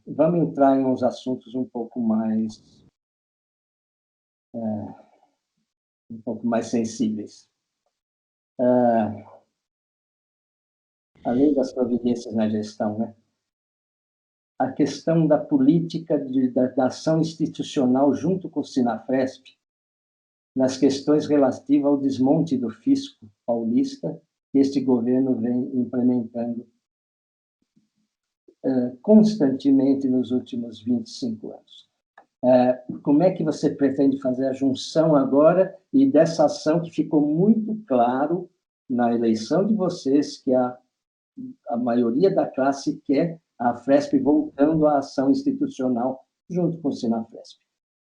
Vamos entrar em uns assuntos um pouco mais sensíveis. Além das providências na gestão, né? A questão da política da ação institucional junto com o Sinafresp, nas questões relativas ao desmonte do fisco paulista, que este governo vem implementando constantemente nos últimos 25 anos. Como é que você pretende fazer a junção agora e dessa ação que ficou muito claro na eleição de vocês, que a maioria da classe quer a Fresp voltando à ação institucional junto com o Sinafresp?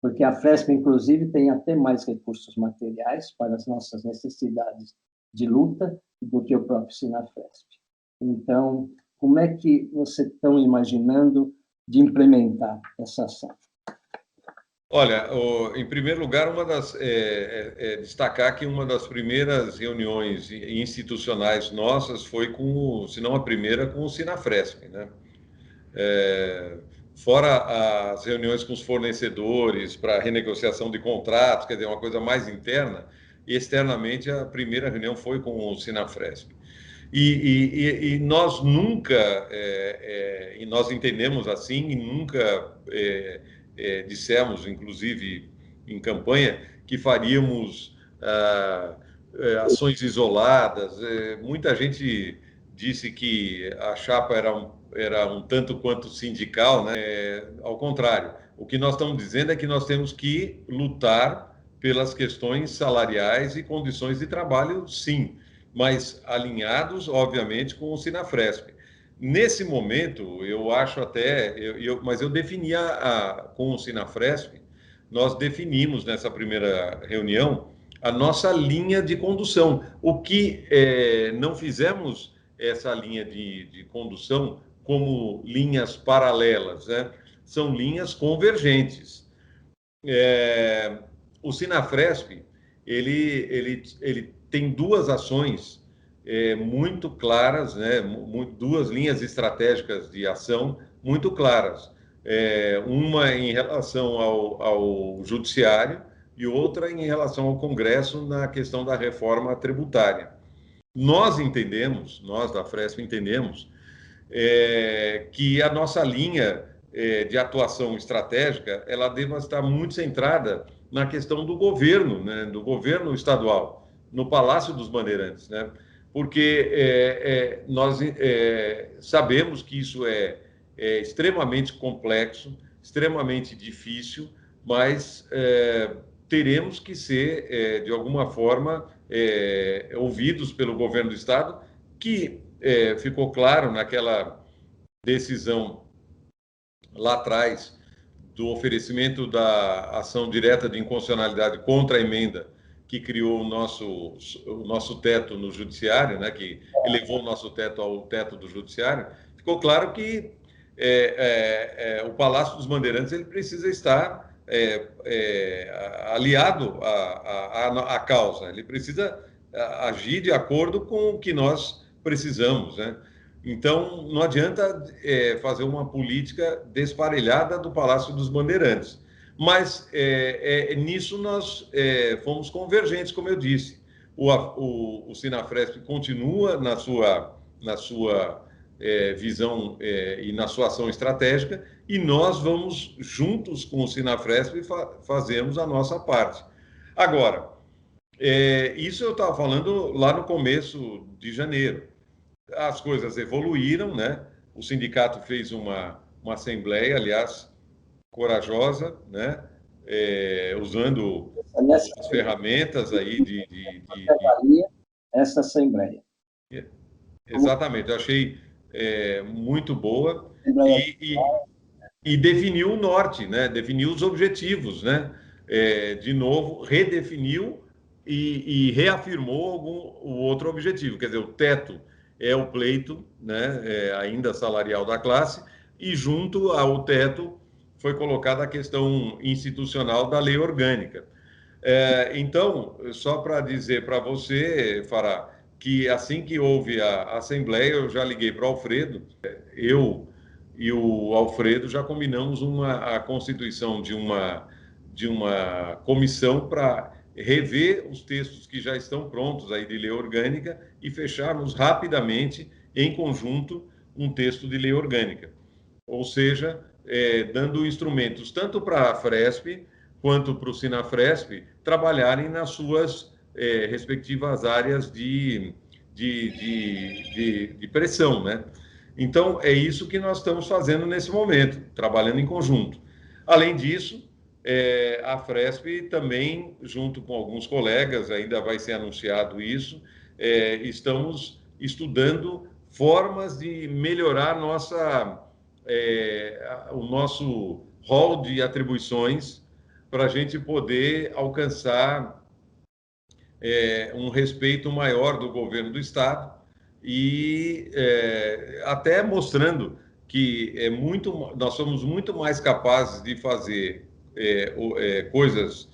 Porque a Fresp, inclusive, tem até mais recursos materiais para as nossas necessidades de luta do que o próprio Sinafresp. Então, como é que vocês estão imaginando de implementar essa ação? Olha, em primeiro lugar, destacar que uma das primeiras reuniões institucionais nossas foi se não a primeira, com o Sinafresp, né? Fora as reuniões com os fornecedores para renegociação de contratos, quer dizer, uma coisa mais interna, e externamente a primeira reunião foi com o Sinafresp. E nós nunca, e nós entendemos assim, e nunca dissemos, inclusive em campanha, que faríamos ações isoladas. Muita gente disse que a chapa era um tanto quanto sindical, né? Ao contrário, o que nós estamos dizendo é que nós temos que lutar pelas questões salariais e condições de trabalho, sim, mas alinhados, obviamente, com o Sinafresp. Nesse momento, eu acho até, mas eu definia com o Sinafresp, nós definimos nessa primeira reunião a nossa linha de condução. O que não fizemos essa linha de condução como linhas paralelas, né? São linhas convergentes. O Sinafresp, ele tem duas ações muito claras, né? Duas linhas estratégicas de ação muito claras. Uma em relação ao judiciário e outra em relação ao Congresso na questão da reforma tributária. Nós da Fresp entendemos que a nossa linha de atuação estratégica ela deva estar muito centrada na questão do governo, né, do governo estadual, no Palácio dos Bandeirantes, né? Porque nós sabemos que isso é extremamente complexo, extremamente difícil, mas teremos que ser, de alguma forma, ouvidos pelo governo do Estado, que ficou claro naquela decisão lá atrás do oferecimento da ação direta de inconstitucionalidade contra a emenda que criou o nosso teto no judiciário, né, que elevou o nosso teto ao teto do judiciário. Ficou claro que o Palácio dos Bandeirantes ele precisa estar aliado à causa, ele precisa agir de acordo com o que nós precisamos, né? Então, não adianta fazer uma política desparelhada do Palácio dos Bandeirantes. Mas nisso nós fomos convergentes, como eu disse. O Sinafresp continua na sua visão e na sua ação estratégica, e nós vamos, juntos com o Sinafresp, fazemos a nossa parte. Agora, isso eu estava falando lá no começo de janeiro. As coisas evoluíram, né? O sindicato fez uma assembleia, aliás, corajosa, né? Usando as ferramentas aí essa assembleia. Exatamente, eu achei muito boa e definiu o norte, né? Definiu os objetivos, né? De novo, redefiniu e reafirmou o outro objetivo, quer dizer, o teto é o pleito, né, ainda salarial da classe, e junto ao teto foi colocada a questão institucional da lei orgânica. Então, só para dizer para você, Fará, que assim que houve a Assembleia, eu já liguei para o Alfredo, eu, e o Alfredo já combinamos a constituição de uma comissão para rever os textos que já estão prontos aí de lei orgânica e fecharmos rapidamente, em conjunto, um texto de lei orgânica. Ou seja, dando instrumentos tanto para a Fresp quanto para o Sinafresp trabalharem nas suas respectivas áreas de pressão, né? Então, é isso que nós estamos fazendo nesse momento, trabalhando em conjunto. Além disso, a Fresp também, junto com alguns colegas, ainda vai ser anunciado isso, estamos estudando formas de melhorar o nosso rol de atribuições para a gente poder alcançar um respeito maior do governo do Estado e até mostrando que nós somos muito mais capazes de fazer coisas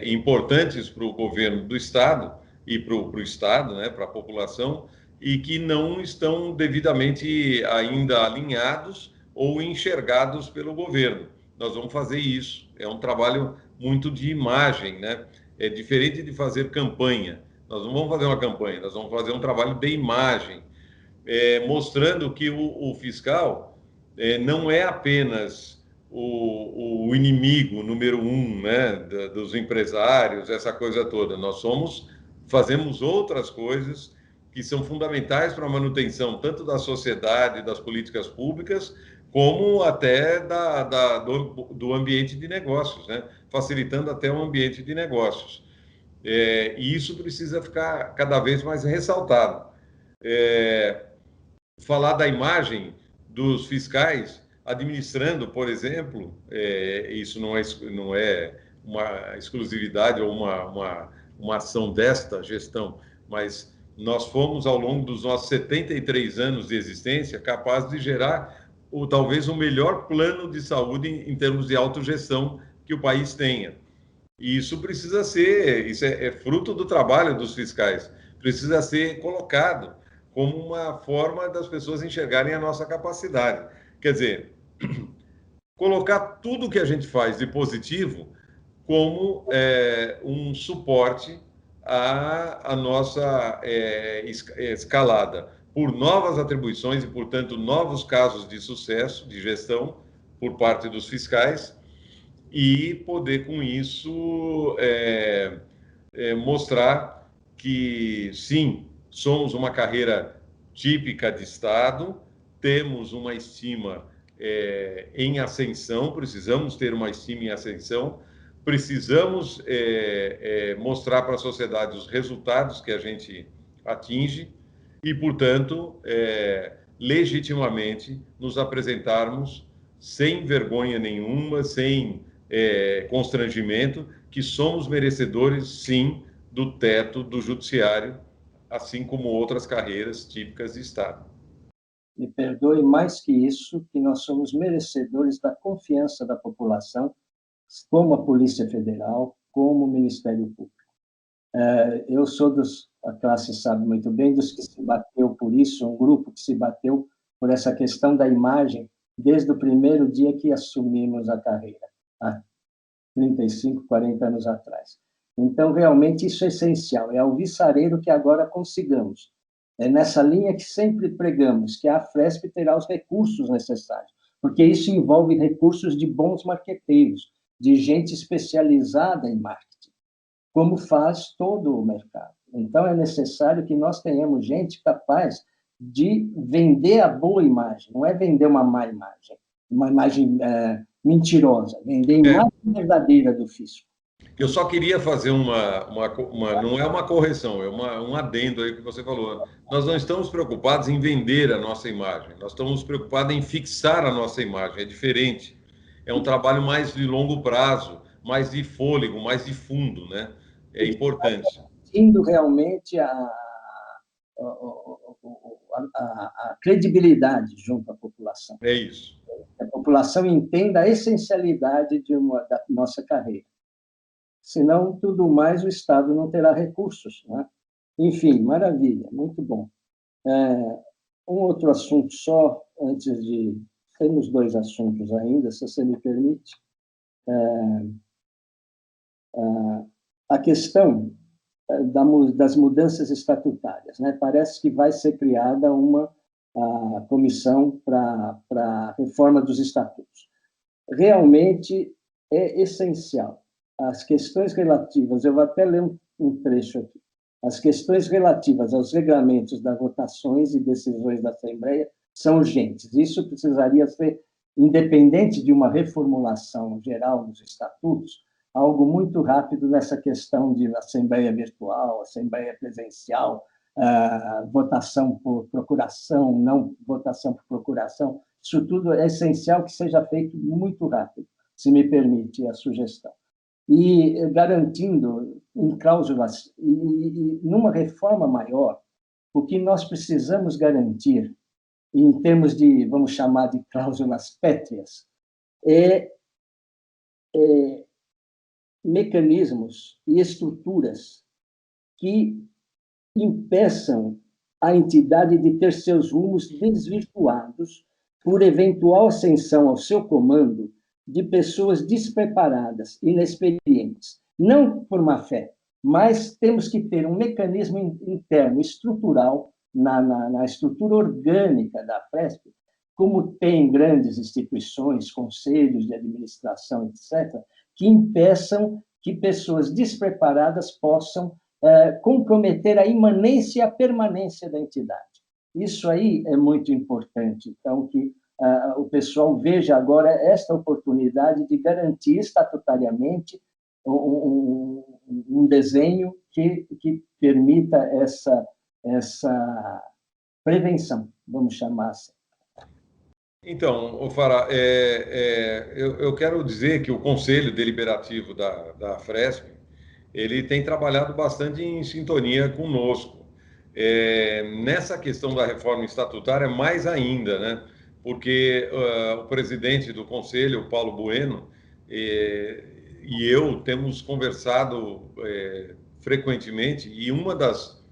importantes para o governo do Estado e para o Estado, né, para a população, e que não estão devidamente ainda alinhados ou enxergados pelo governo. Nós vamos fazer isso. É um trabalho muito de imagem, né? É diferente de fazer campanha. Nós não vamos fazer uma campanha, nós vamos fazer um trabalho de imagem, mostrando que o fiscal não é apenas o inimigo número um, né, dos empresários, essa coisa toda. Nós fazemos outras coisas que são fundamentais para a manutenção tanto da sociedade, das políticas públicas, como até do ambiente de negócios, né? Facilitando até o ambiente de negócios. E isso precisa ficar cada vez mais ressaltado. Falar da imagem dos fiscais administrando, por exemplo, isso não é uma exclusividade ou uma ação desta gestão, mas nós fomos, ao longo dos nossos 73 anos de existência, capazes de gerar talvez o melhor plano de saúde em termos de autogestão que o país tenha. E isso precisa ser, isso é fruto do trabalho dos fiscais, precisa ser colocado como uma forma das pessoas enxergarem a nossa capacidade. Quer dizer, colocar tudo que a gente faz de positivo como um suporte à nossa escalada por novas atribuições e, portanto, novos casos de sucesso de gestão por parte dos fiscais e poder, com isso, mostrar que, sim, somos uma carreira típica de Estado, temos uma estima em ascensão, precisamos ter uma estima em ascensão, precisamos mostrar para a sociedade os resultados que a gente atinge e, portanto, legitimamente nos apresentarmos sem vergonha nenhuma, sem constrangimento, que somos merecedores, sim, do teto do judiciário, assim como outras carreiras típicas de Estado. Me perdoe, mais que isso, que nós somos merecedores da confiança da população, como a Polícia Federal, como o Ministério Público. Eu sou a classe sabe muito bem, dos que se bateu por isso, um grupo que se bateu por essa questão da imagem desde o primeiro dia que assumimos a carreira, há 35, 40 anos atrás. Então, realmente, isso é essencial, é alvissareiro que agora consigamos. É nessa linha que sempre pregamos, que a Fresp terá os recursos necessários, porque isso envolve recursos de bons marqueteiros, de gente especializada em marketing, como faz todo o mercado. Então, é necessário que nós tenhamos gente capaz de vender a boa imagem, não é vender uma má imagem, uma imagem mentirosa, vender a imagem verdadeira do fisco. Eu só queria fazer não é uma correção, é um adendo aí que você falou. Nós não estamos preocupados em vender a nossa imagem, nós estamos preocupados em fixar a nossa imagem, é diferente. É um trabalho mais de longo prazo, mais de fôlego, mais de fundo, né? É importante. Indo realmente a credibilidade junto à população. É isso. A população entenda a essencialidade da nossa carreira. Senão, tudo mais, o Estado não terá recursos, né? Enfim, maravilha, muito bom. Um outro assunto só, antes de temos dois assuntos ainda, se você me permite. A questão das mudanças estatutárias, né? Parece que vai ser criada uma comissão para a reforma dos estatutos. Realmente é essencial. As questões relativas, eu vou até ler um trecho aqui. As questões relativas aos regulamentos das votações e decisões da Assembleia são urgentes. Isso precisaria ser, independente de uma reformulação geral dos estatutos, algo muito rápido nessa questão de assembleia virtual, assembleia presencial, votação por procuração, não votação por procuração. Isso tudo é essencial que seja feito muito rápido, se me permite a sugestão. E garantindo em cláusulas, e numa reforma maior, o que nós precisamos garantir, em termos de, vamos chamar de cláusulas pétreas, é mecanismos e estruturas que impeçam a entidade de ter seus rumos desvirtuados por eventual ascensão ao seu comando de pessoas despreparadas, inexperientes. Não por má fé, mas temos que ter um mecanismo interno, estrutural, na estrutura orgânica da Fresp, como tem grandes instituições, conselhos de administração, etc., que impeçam que pessoas despreparadas possam comprometer a imanência e a permanência da entidade. Isso aí é muito importante. Então, que o pessoal veja agora esta oportunidade de garantir estatutariamente um desenho que permita essa prevenção, vamos chamar assim. Então, Fará, eu quero dizer que o Conselho Deliberativo da Fresp, ele tem trabalhado bastante em sintonia conosco. Nessa questão da reforma estatutária, mais ainda, né? Porque o presidente do Conselho, o Paulo Bueno, e eu temos conversado frequentemente, e uma das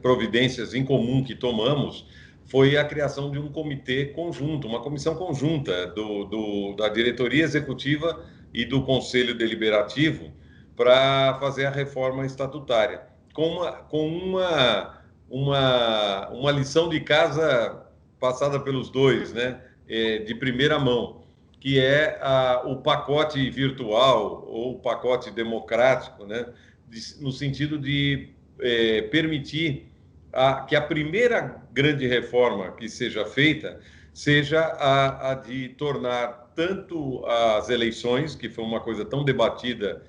providências em comum que tomamos foi a criação de um comitê conjunto, uma comissão conjunta da diretoria executiva e do Conselho Deliberativo para fazer a reforma estatutária, com uma lição de casa passada pelos dois, né, de primeira mão, que é o pacote virtual ou o pacote democrático, né, no sentido de permitir que a primeira grande reforma que seja feita seja a de tornar tanto as eleições, que foi uma coisa tão debatida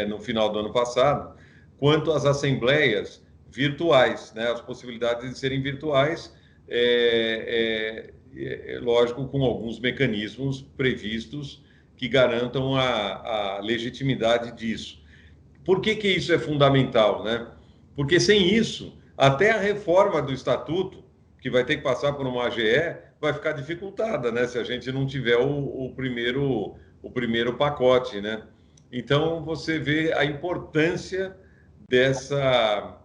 no final do ano passado, quanto as assembleias virtuais, né? As possibilidades de serem virtuais, lógico, com alguns mecanismos previstos que garantam a legitimidade disso. Por que isso é fundamental, né? Porque sem isso, até a reforma do Estatuto, que vai ter que passar por uma AGE, vai ficar dificultada, né? Se a gente não tiver o primeiro pacote, né? Então, você vê a importância dessa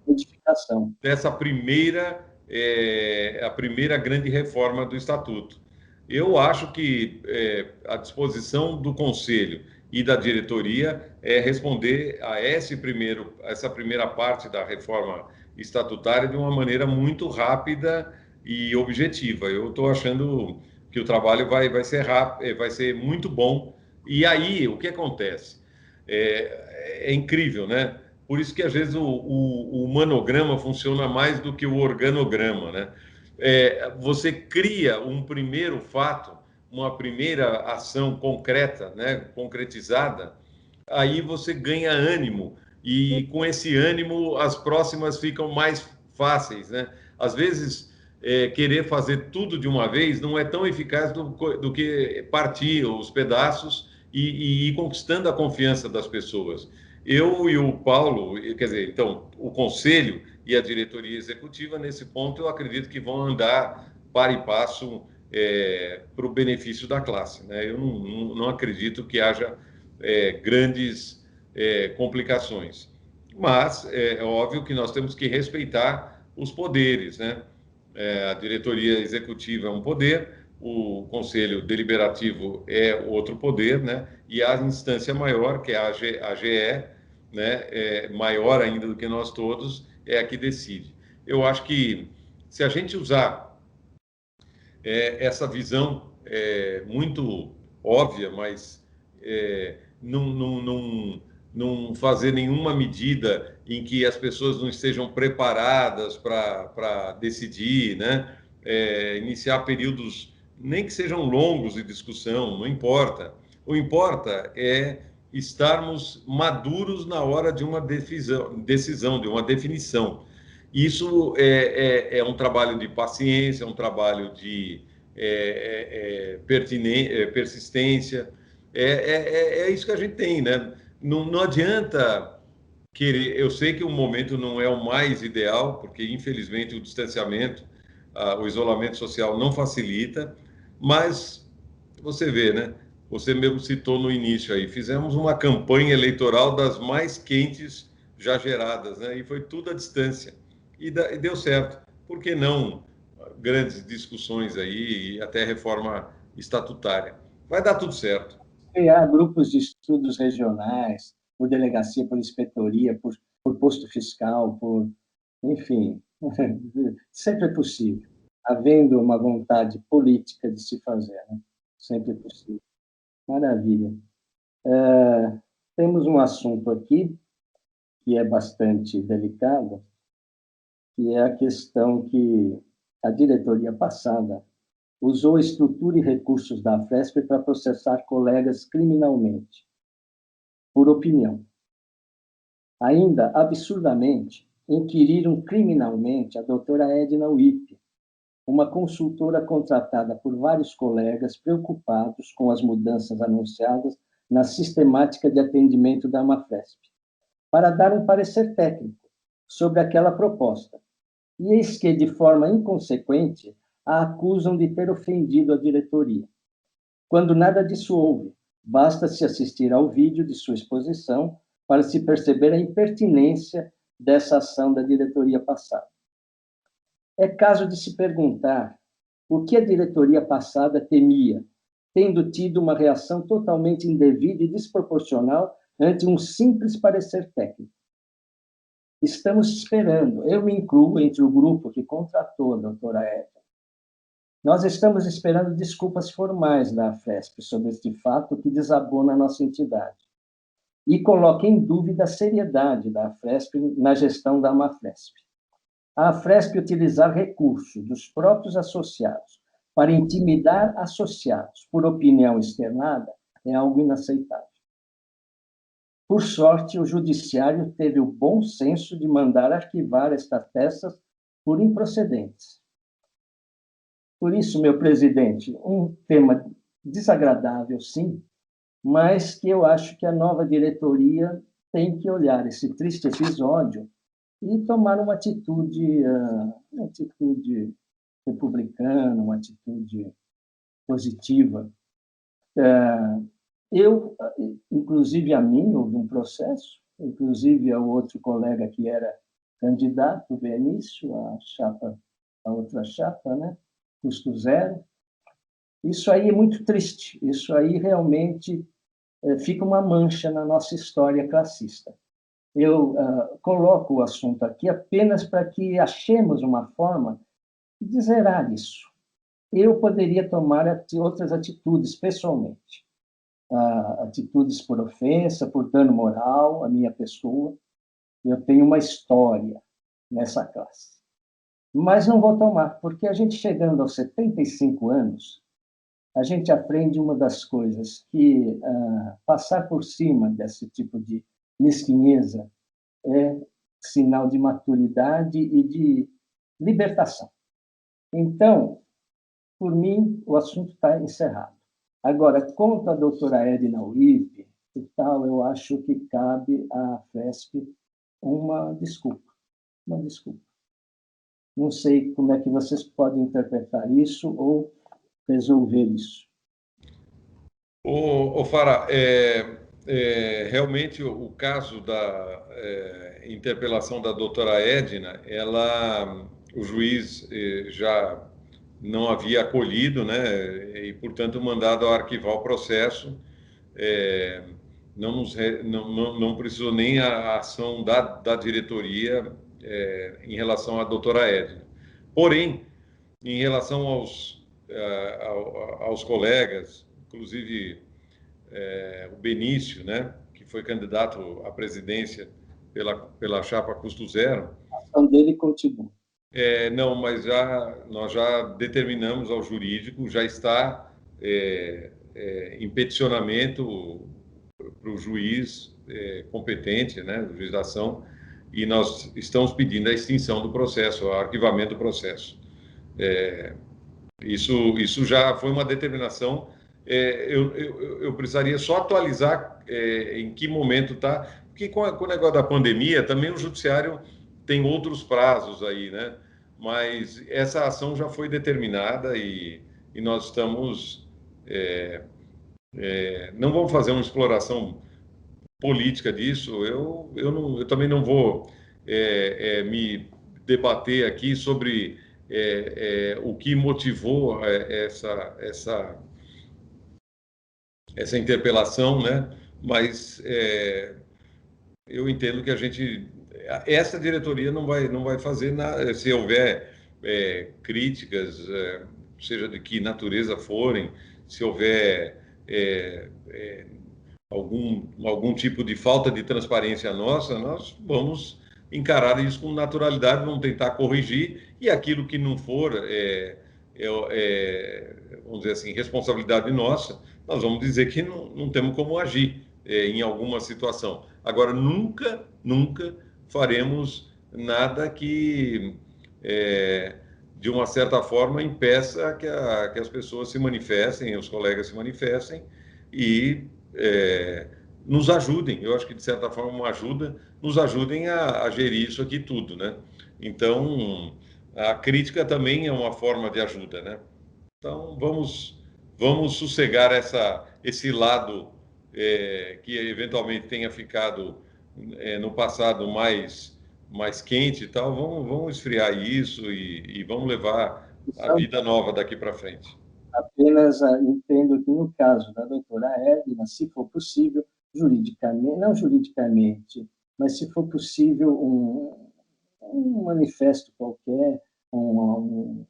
modificação, dessa primeira grande reforma do Estatuto. Eu acho que a disposição do Conselho e da diretoria é responder a essa primeira parte da reforma estatutária de uma maneira muito rápida e objetiva. Eu estou achando que o trabalho vai ser rápido, vai ser muito bom. E aí, o que acontece? É incrível, né? Por isso que, às vezes, o manograma funciona mais do que o organograma, né? Você cria um primeiro fato, uma primeira ação concreta, né, concretizada, aí você ganha ânimo, e com esse ânimo as próximas ficam mais fáceis, né? Às vezes, querer fazer tudo de uma vez não é tão eficaz do que partir os pedaços e ir conquistando a confiança das pessoas. Eu e o Paulo, quer dizer, então, o Conselho e a diretoria executiva, nesse ponto, eu acredito que vão andar para e passo para o benefício da classe, né? Eu não acredito que haja grandes complicações. Mas é óbvio que nós temos que respeitar os poderes, né? A diretoria executiva é um poder, o conselho deliberativo é outro poder, né? E a instância maior, que é a AGE, né? Maior ainda do que nós todos, é a que decide. Eu acho que se a gente usar essa visão muito óbvia, mas não fazer nenhuma medida em que as pessoas não estejam preparadas para decidir, né? Iniciar períodos, nem que sejam longos de discussão, não importa. O importa é estarmos maduros na hora de uma decisão, de uma definição. Isso é um trabalho de paciência, é um trabalho de persistência. É isso que a gente tem, né? Não adianta querer. Eu sei que o momento não é o mais ideal, porque infelizmente o distanciamento, o isolamento social não facilita, mas você vê, né? Você mesmo citou no início aí, fizemos uma campanha eleitoral das mais quentes já geradas, né? E foi tudo à distância. E deu certo. Por que não grandes discussões aí e até reforma estatutária? Vai dar tudo certo. Criar grupos de estudos regionais, por delegacia, por inspetoria, por posto fiscal, enfim, sempre é possível, havendo uma vontade política de se fazer, né? Sempre é possível. Maravilha. Temos um assunto aqui que é bastante delicado, que é a questão que a diretoria passada usou a estrutura e recursos da Afresp para processar colegas criminalmente, por opinião. Ainda, absurdamente, inquiriram criminalmente a doutora Edna Wippe, uma consultora contratada por vários colegas preocupados com as mudanças anunciadas na sistemática de atendimento da Amafresp, para dar um parecer técnico sobre aquela proposta. E eis que, de forma inconsequente, a acusam de ter ofendido a diretoria. Quando nada disso houve, basta-se assistir ao vídeo de sua exposição para se perceber a impertinência dessa ação da diretoria passada. É caso de se perguntar o que a diretoria passada temia, tendo tido uma reação totalmente indevida e desproporcional ante um simples parecer técnico. Estamos esperando, eu me incluo entre o grupo que contratou a doutora Edna. Nós estamos esperando desculpas formais da Afresp sobre este fato que desabou na nossa entidade e coloca em dúvida a seriedade da Afresp na gestão da Amafresp. A Afresp utilizar recursos dos próprios associados para intimidar associados por opinião externada é algo inaceitável. Por sorte, o judiciário teve o bom senso de mandar arquivar estas peças por improcedentes. Por isso, meu presidente, um tema desagradável, sim, mas que eu acho que a nova diretoria tem que olhar esse triste episódio e tomar uma atitude republicana, uma atitude positiva. Eu, inclusive a mim, houve um processo, inclusive ao outro colega que era candidato, o Benício, a outra chapa, né? Custo zero. Isso aí é muito triste, isso aí realmente fica uma mancha na nossa história classista. Eu coloco o assunto aqui apenas para que achemos uma forma de zerar isso. Eu poderia tomar outras atitudes, pessoalmente. Atitudes por ofensa, por dano moral à minha pessoa. Eu tenho uma história nessa classe. Mas não vou tomar, porque a gente chegando aos 75 anos, a gente aprende uma das coisas, que passar por cima desse tipo de mesquinheza é sinal de maturidade e de libertação. Então, por mim, o assunto está encerrado. Agora, quanto à doutora Edna Wippe e tal, eu acho que cabe à Afresp uma desculpa. Uma desculpa. Não sei como é que vocês podem interpretar isso ou resolver isso. Farah, realmente o caso da interpelação da doutora Edna, o juiz já não havia acolhido, né, e, portanto, mandado arquivar o processo. Não precisou nem a ação da diretoria em relação à doutora Edna. Porém, em relação aos colegas, inclusive o Benício, né, que foi candidato à presidência pela chapa Custo Zero. A ação dele continua. Não, mas nós já determinamos ao jurídico, já está em peticionamento para o juiz competente, né, do juiz da ação, e nós estamos pedindo a extinção do processo, o arquivamento do processo. Isso já foi uma determinação. Eu precisaria só atualizar em que momento está, porque com o negócio da pandemia, também o judiciário tem outros prazos aí, né? Mas essa ação já foi determinada e nós estamos... não vamos fazer uma exploração política disso. Eu também não vou me debater aqui sobre o que motivou essa interpelação, né? Mas eu entendo que essa diretoria não vai fazer nada. Se houver críticas, seja de que natureza forem, se houver algum tipo de falta de transparência nossa, nós vamos encarar isso com naturalidade, vamos tentar corrigir, e aquilo que não for, vamos dizer assim, responsabilidade nossa, nós vamos dizer que não temos como agir em alguma situação. Agora, nunca faremos nada que, de uma certa forma, impeça que as pessoas se manifestem, os colegas se manifestem e nos ajudem. Eu acho que, de certa forma, uma ajuda, nos ajudem a gerir isso aqui tudo, né? Então, a crítica também é uma forma de ajuda, né? Então, vamos sossegar esse lado que eventualmente tenha ficado no passado mais quente e tal. Vamos esfriar isso e vamos levar a vida nova daqui para frente. Apenas entendo que, no caso da doutora Edna, se for possível, juridicamente, não juridicamente, mas se for possível um manifesto qualquer, um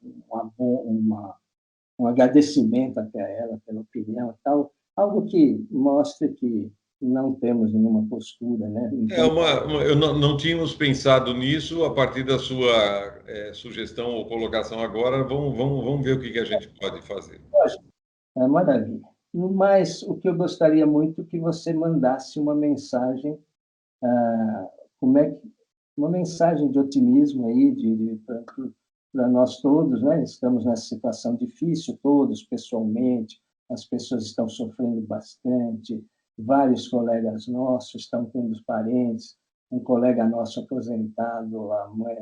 agradecimento até a ela pela opinião e tal, algo que mostre que não temos nenhuma postura, né? Então, não tínhamos pensado nisso. A partir da sua sugestão ou colocação agora, vamos ver o que a gente pode fazer. Maravilha. Mas o que eu gostaria muito é que você mandasse uma mensagem, uma mensagem de otimismo aí para nós todos, né? Estamos nessa situação difícil, todos pessoalmente, as pessoas estão sofrendo bastante, vários colegas nossos estão tendo parentes, um colega nosso aposentado, a mãe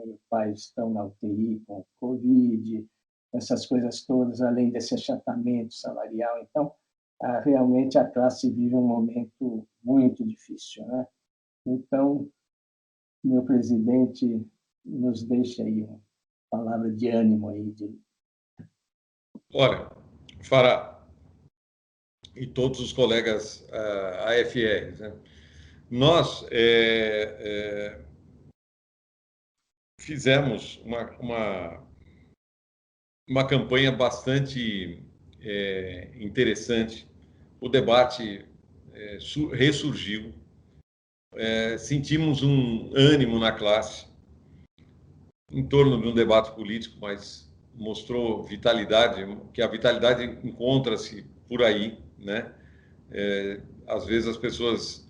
e o pai estão na UTI com Covid, essas coisas todas, além desse achatamento salarial. Então, realmente a classe vive um momento muito difícil, né? Então, meu presidente, nos deixa aí uma palavra de ânimo aí. Olha, Fará, e todos os colegas AFR, né? Nós fizemos uma campanha bastante interessante. O debate ressurgiu. Sentimos um ânimo na classe em torno de um debate político, mas mostrou vitalidade, que a vitalidade encontra-se por aí, né? Às vezes as pessoas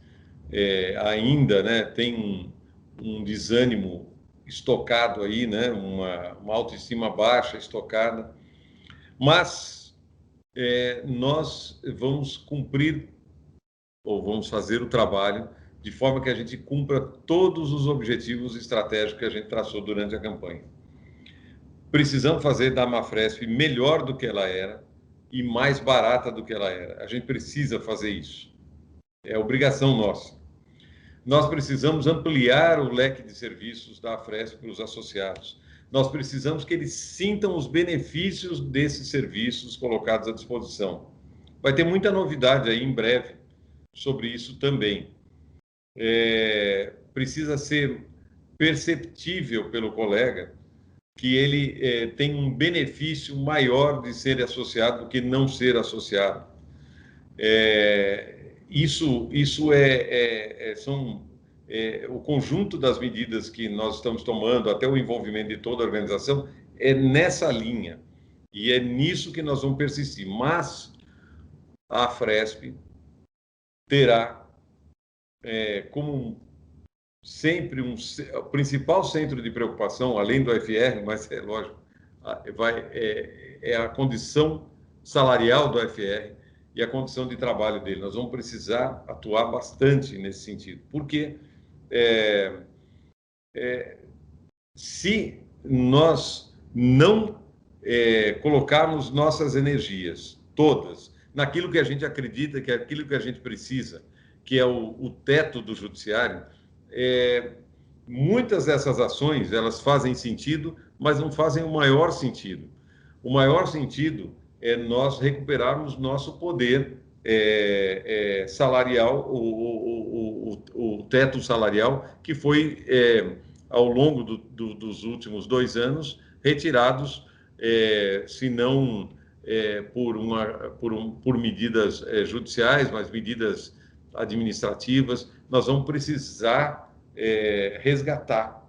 ainda, né, têm um desânimo estocado aí, né? Uma autoestima baixa, estocada, mas nós vamos cumprir ou vamos fazer o trabalho de forma que a gente cumpra todos os objetivos estratégicos que a gente traçou durante a campanha. Precisamos fazer da Mafresp melhor do que ela era e mais barata do que ela era. A gente precisa fazer isso. É obrigação nossa. Nós precisamos ampliar o leque de serviços da Afresp para os associados. nós precisamos que eles sintam os benefícios desses serviços colocados à disposição. Vai ter muita novidade aí em breve sobre isso também. Precisa ser perceptível pelo colega que ele tem um benefício maior de ser associado do que não ser associado. Isso são o conjunto das medidas que nós estamos tomando, até o envolvimento de toda a organização, é nessa linha. E é nisso que nós vamos persistir. Mas a Afresp terá, como sempre, o principal centro de preocupação, além do FR, mas é lógico, é a condição salarial do FR e a condição de trabalho dele. Nós vamos precisar atuar bastante nesse sentido. Porque se nós não colocarmos nossas energias todas naquilo que a gente acredita, que é aquilo que a gente precisa, que é o teto do judiciário, muitas dessas ações, elas fazem sentido, mas não fazem o maior sentido. O maior sentido é nós recuperarmos nosso poder salarial, o teto salarial, que foi, ao longo dos últimos 2 anos, retirados, se não por medidas judiciais, mas medidas administrativas. Nós vamos precisar resgatar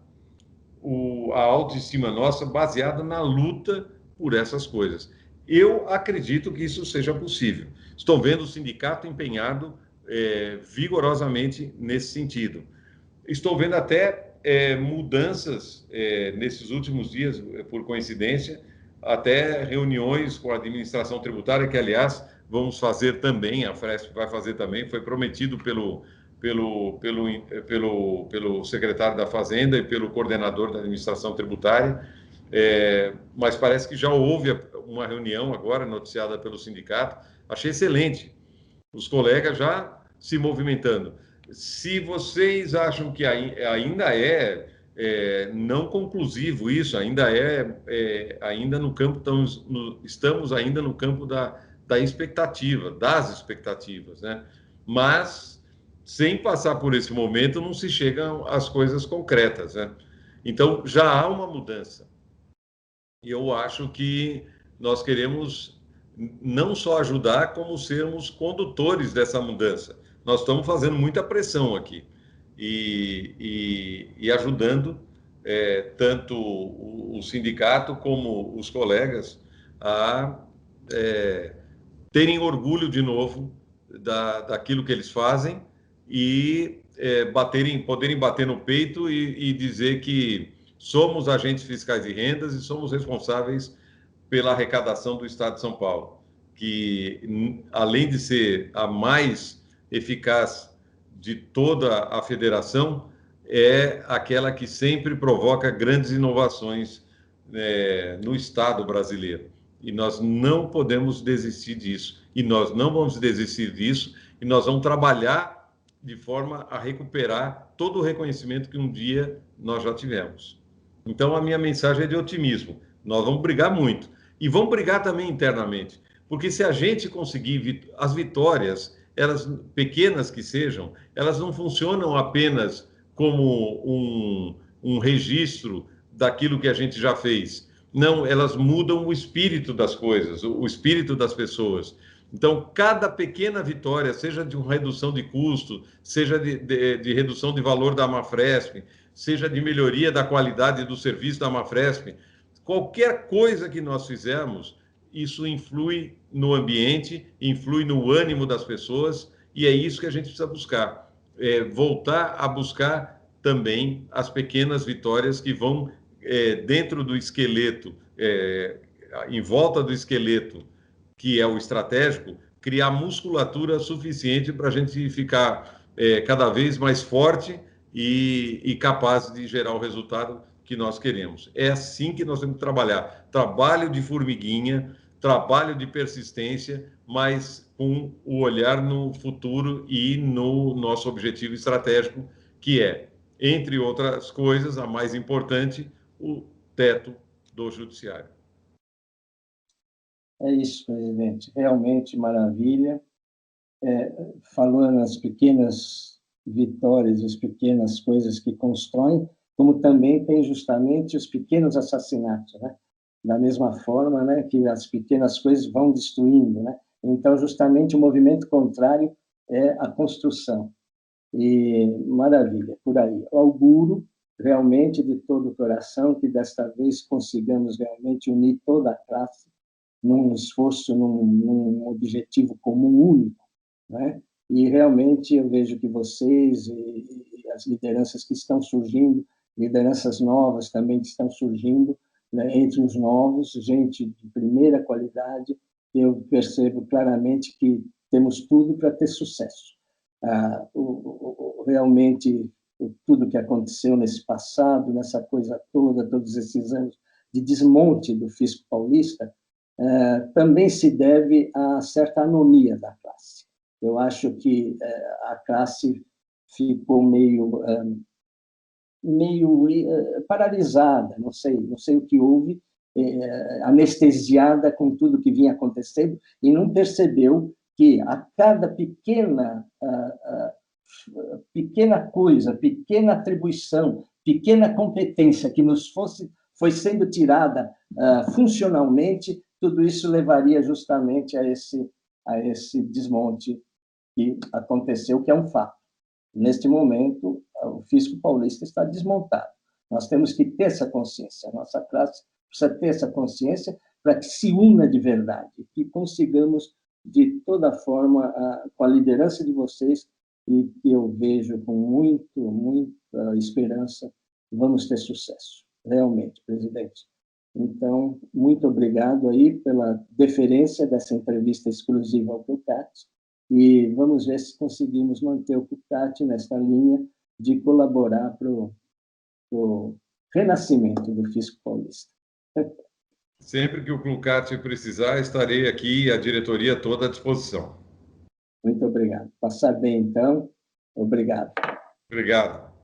a autoestima nossa baseada na luta por essas coisas. Eu acredito que isso seja possível. Estou vendo o sindicato empenhado vigorosamente nesse sentido. Estou vendo até mudanças nesses últimos dias, por coincidência, até reuniões com a administração tributária, que, aliás, vamos fazer também, a Afresp vai fazer também, foi prometido pelo secretário da Fazenda e pelo coordenador da administração tributária, mas parece que já houve uma reunião agora, noticiada pelo sindicato. Achei excelente, os colegas já se movimentando. Se vocês acham que ainda não conclusivo isso, ainda no campo, estamos ainda no campo da expectativa, das expectativas, né? Mas, sem passar por esse momento, não se chega às coisas concretas, né? Então, já há uma mudança. E eu acho que nós queremos não só ajudar, como sermos condutores dessa mudança. Nós estamos fazendo muita pressão aqui e ajudando tanto o sindicato como os colegas a terem orgulho de novo daquilo que eles fazem e poderem bater no peito e dizer que somos agentes fiscais de rendas e somos responsáveis pela arrecadação do Estado de São Paulo, que, além de ser a mais eficaz de toda a federação, é aquela que sempre provoca grandes inovações no Estado brasileiro. E nós não podemos desistir disso. E nós não vamos desistir disso, e nós vamos trabalhar de forma a recuperar todo o reconhecimento que um dia nós já tivemos. Então, a minha mensagem é de otimismo. Nós vamos brigar muito. E vamos brigar também internamente. Porque se a gente conseguir as vitórias, elas pequenas que sejam, elas não funcionam apenas como um registro daquilo que a gente já fez. Não, elas mudam o espírito das coisas, o espírito das pessoas. Então, cada pequena vitória, seja de uma redução de custo, seja de redução de valor da Mafresp, seja de melhoria da qualidade do serviço da Mafresp, qualquer coisa que nós fizermos, isso influi no ambiente, influi no ânimo das pessoas, e é isso que a gente precisa buscar. Voltar a buscar também as pequenas vitórias que vão dentro do esqueleto, em volta do esqueleto, que é o estratégico, criar musculatura suficiente para a gente ficar cada vez mais forte e capaz de gerar o resultado que nós queremos. É assim que nós temos que trabalhar. Trabalho de formiguinha, trabalho de persistência, mas com o olhar no futuro e no nosso objetivo estratégico, que é, entre outras coisas, a mais importante, teto do judiciário. É isso, presidente. Realmente maravilha. Falou nas pequenas vitórias, as pequenas coisas que constroem, como também tem justamente os pequenos assassinatos, né? Da mesma forma, né, que as pequenas coisas vão destruindo, né? Então, justamente o movimento contrário é a construção. E maravilha, por aí. Eu auguro realmente de todo o coração que desta vez consigamos realmente unir toda a classe num esforço, num objetivo comum único, né? E realmente eu vejo que vocês e as lideranças que estão surgindo, lideranças novas também que estão surgindo, né, entre os novos, gente de primeira qualidade, eu percebo claramente que temos tudo para ter sucesso. Realmente, tudo que aconteceu nesse passado, nessa coisa toda, todos esses anos de desmonte do fisco paulista, também se deve a certa anomia da classe. Eu acho que a classe ficou meio paralisada, não sei o que houve, anestesiada com tudo que vinha acontecendo e não percebeu que a cada pequena coisa, pequena atribuição, pequena competência que nos foi sendo tirada funcionalmente, tudo isso levaria justamente a esse desmonte que aconteceu, que é um fato. Neste momento, o fisco paulista está desmontado. Nós temos que ter essa consciência, a nossa classe precisa ter essa consciência para que se una de verdade, que consigamos, de toda forma, com a liderança de vocês, e que eu vejo com muita esperança, vamos ter sucesso, realmente, presidente. Então, muito obrigado aí pela deferência dessa entrevista exclusiva ao CUCAT, e vamos ver se conseguimos manter o CUCAT nesta linha de colaborar para o renascimento do fisco paulista. Sempre que o CUCAT precisar, estarei aqui, a diretoria toda à disposição. Muito obrigado. Passar bem, então. Obrigado. Obrigado.